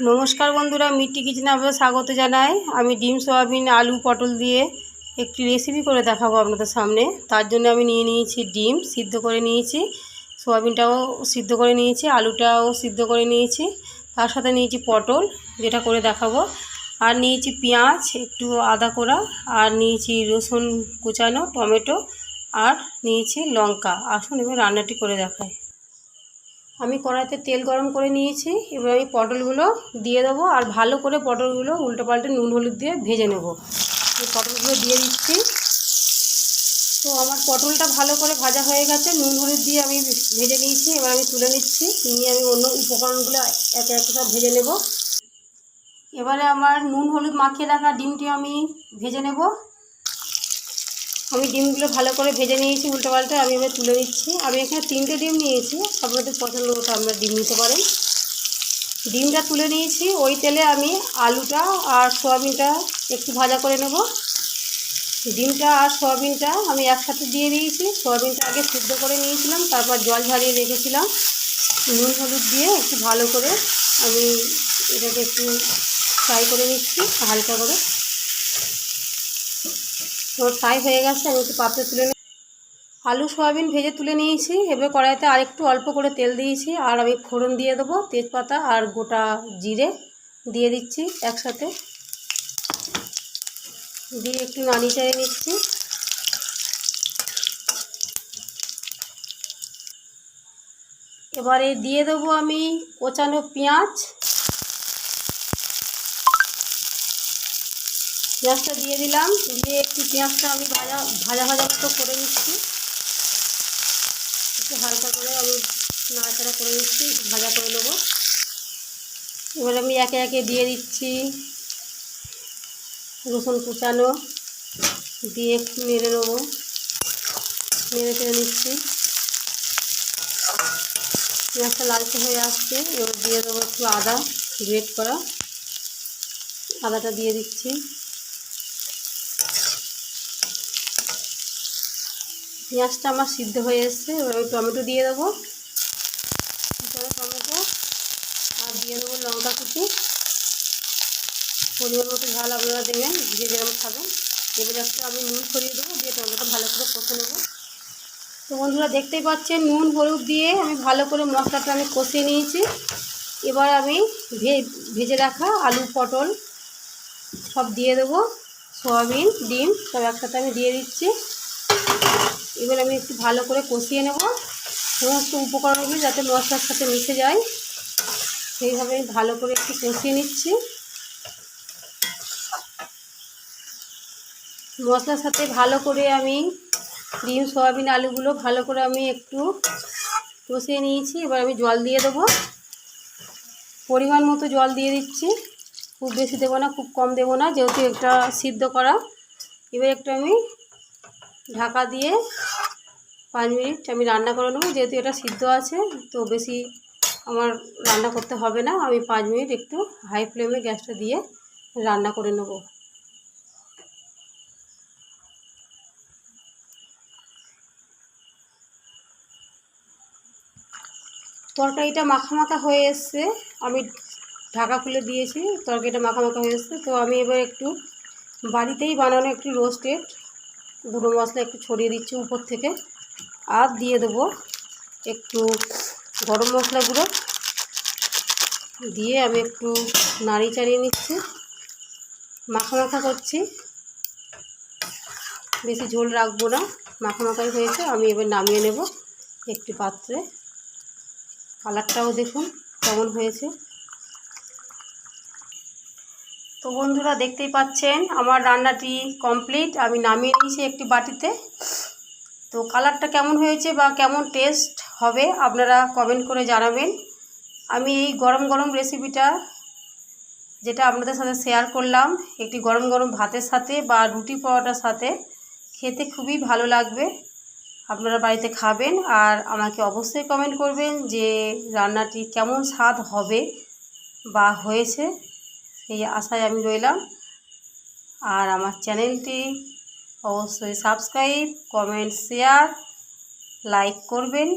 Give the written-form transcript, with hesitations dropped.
নমস্কার বন্ধুরা, মিট্টি কিচেনে আপনাদের স্বাগত জানাই। আমি ডিম সয়াবিন আলু পটল দিয়ে একটি রেসিপি করে দেখাবো আপনাদের সামনে। তার জন্য আমি নিয়ে নিয়েছি ডিম সিদ্ধ করে নিয়েছি, সয়াবিনটাও সিদ্ধ করে নিয়েছি, আলুটাও সিদ্ধ করে নিয়েছি, তার সাথে নিয়েছি পটল যেটা করে দেখাবো, আর নিয়েছি পেঁয়াজ একটু আদা কোড়া, আর নিয়েছি রসুন কুচানো, টমেটো, আর নিয়েছি লঙ্কা। আসুন এবার রান্নাটি করে দেখাই। আমি কড়াইতে তেল গরম করে নিয়েছি। এবার আমি পটলগুলো দিয়ে দেবো, আর ভালো করে পটলগুলো উল্টো পাল্টে নুন হলুদ দিয়ে ভেজে নেব। পটলগুলো দিয়ে দিচ্ছি। তো আমার পটলটা ভালো করে ভাজা হয়ে গেছে, নুন হলুদ দিয়ে আমি ভেজে নিয়েছি। এবার আমি তুলে নিচ্ছি, নিয়ে আমি অন্য উপকরণগুলো একে একে সব ভেজে নেব। এবারে আমার নুন হলুদ মাখিয়ে রাখা ডিমটি আমি ভেজে নেব। আমি ডিমগুলো ভালো করে ভেজে নিয়েছি উল্টো পাল্টে। আমি এবার তুলে নিচ্ছি। আমি এখানে 3টে ডিম নিয়েছি, আপনাদের পছন্দ মতো আপনারা ডিম নিতে পারেন। ডিমটা তুলে নিয়েছি। ওই তেলে আমি আলুটা আর সয়াবিনটা একটু ভাজা করে নেব। ডিমটা আর সয়াবিনটা আমি একসাথে দিয়ে দিয়েছি। সয়াবিনটা আগে সিদ্ধ করে নিয়েছিলাম, তারপর জল ঝরিয়ে রেখেছিলাম। নুন হলুদ দিয়ে একটু ভালো করে আমি এটাকে একটু ফ্রাই করে নিচ্ছি হালকা করে। ওর ফ্রাই হয়ে গেছে, আমি একটু পাত্রে তুলে নিই। আলু সয়াবিন ভেজে তুলে নিয়েছি। এবার কড়াইতে আরেকটু অল্প করে তেল দিয়েছি, আর আমি ফোড়ন দিয়ে দেবো। তেজপাতা আর গোটা জিরে দিয়ে দিচ্ছি একসাথে, দিয়ে একটু নাড়িয়ে চাড়িয়ে নিচ্ছি। এবারে দিয়ে দেবো আমি কোচানো পেঁয়াজটা দিয়ে দিলাম। দিয়ে একটু পেঁয়াজটা আমি ভাজা ভাজা ভাজা মতো করে নিচ্ছি। একটু হালকা করে আমি নাড়াচাড়া করে নিচ্ছি, ভাজা করে নেবো। এবার আমি একে একে দিয়ে দিচ্ছি রসুন কুচানো, দিয়ে একটু নেড়ে নেবো, নেড়ে চেড়ে নিচ্ছি। পেঁয়াজটা লালচে হয়ে আসছে। এবার দিয়ে দেবো একটু আদা গ্রেট করা, আদাটা দিয়ে দিচ্ছি। পেঁয়াজটা আমার সিদ্ধ হয়ে এসছে। এবার আমি টমেটো দিয়ে দেবো, টমেটো, আর দিয়ে দেবো লঙ্কা কুচি। পরিমাণ মতো ঝাল আপনারা দেবেন, যে যেরকম খাবেন। এবার একটা আমি নুন ছড়িয়ে দেবো, দিয়ে টমেটো ভালো করে কষে নেবো। তো বন্ধুরা দেখতেই পাচ্ছেন নুন হলুদ দিয়ে আমি ভালো করে মশলাটা আমি কষিয়ে নিয়েছি। এবার আমি ভেজে রাখা আলু পটল সব দিয়ে দেবো, সয়াবিন ডিম সব একসাথে আমি দিয়ে দিচ্ছি। এবার আমি একটু ভালো করে কষিয়ে নেব, সমস্ত উপকরণগুলি যাতে মশলার সাথে মিশে যায় সেইভাবে আমি ভালো করে একটু কষিয়ে নিচ্ছি। মশলার সাথে ভালো করে আমি ডিম সয়াবিন আলুগুলো ভালো করে আমি একটু কষিয়ে নিয়েছি। এবার আমি জল দিয়ে দেবো, পরিমাণ মতো জল দিয়ে দিচ্ছি। খুব বেশি দেবো না, খুব কম দেবো না, যেহেতু একটা সিদ্ধ করা। এবার একটু আমি ঢাকা দিয়ে 5 মিনিট আমি রান্না করে নেবো। যেহেতু এটা সিদ্ধ আছে, তো বেশি আমার রান্না করতে হবে না। আমি 5 মিনিট একটু হাই ফ্লেমে গ্যাসটা দিয়ে রান্না করে নেব। তরকারিটা মাখা মাখা হয়ে এসছে, আমি ঢাকা খুলে দিয়েছি। তরকারিটা মাখা মাখা হয়ে এসছে। তো আমি এবার একটু বাড়িতেই বানানো একটু রোস্টেড গুঁড়ো মশলা একটু ছড়িয়ে দিচ্ছি উপর থেকে, আর দিয়ে দেবো একটু গরম মশলা গুঁড়ো, দিয়ে আমি একটু নাড়িয়ে চাড়িয়ে নিচ্ছি। মাখা মাখা করছি, বেশি ঝোল রাখবো না, মাখা মাখাই হয়েছে। আমি এবার নামিয়ে নেব একটি পাত্রে। কালারটাও দেখুন কেমন হয়েছে। তো বন্ধুরা দেখতেই পাচ্ছেন আমার রান্নাটি কমপ্লিট। আমি নামিয়ে নিয়েছি একটি বাটিতে। তো কালারটা কেমন হয়েছে বা কেমন টেস্ট হবে আপনারা কমেন্ট করে জানাবেন। আমি এই গরম গরম রেসিপিটা যেটা আপনাদের সাথে শেয়ার করলাম, একটি গরম গরম ভাতের সাথে বা রুটি পরোটার সাথে খেতে খুবই ভালো লাগবে। আপনারা বাড়িতে খাবেন, আর আমাকে অবশ্যই কমেন্ট করবেন যে রান্নাটি কেমন স্বাদ হবে বা হয়েছে, সেই আশায় আমি রইলাম। আর আমার চ্যানেলটি অবশ্যই সাবস্ক্রাইব, কমেন্ট, শেয়ার, লাইক করবেন।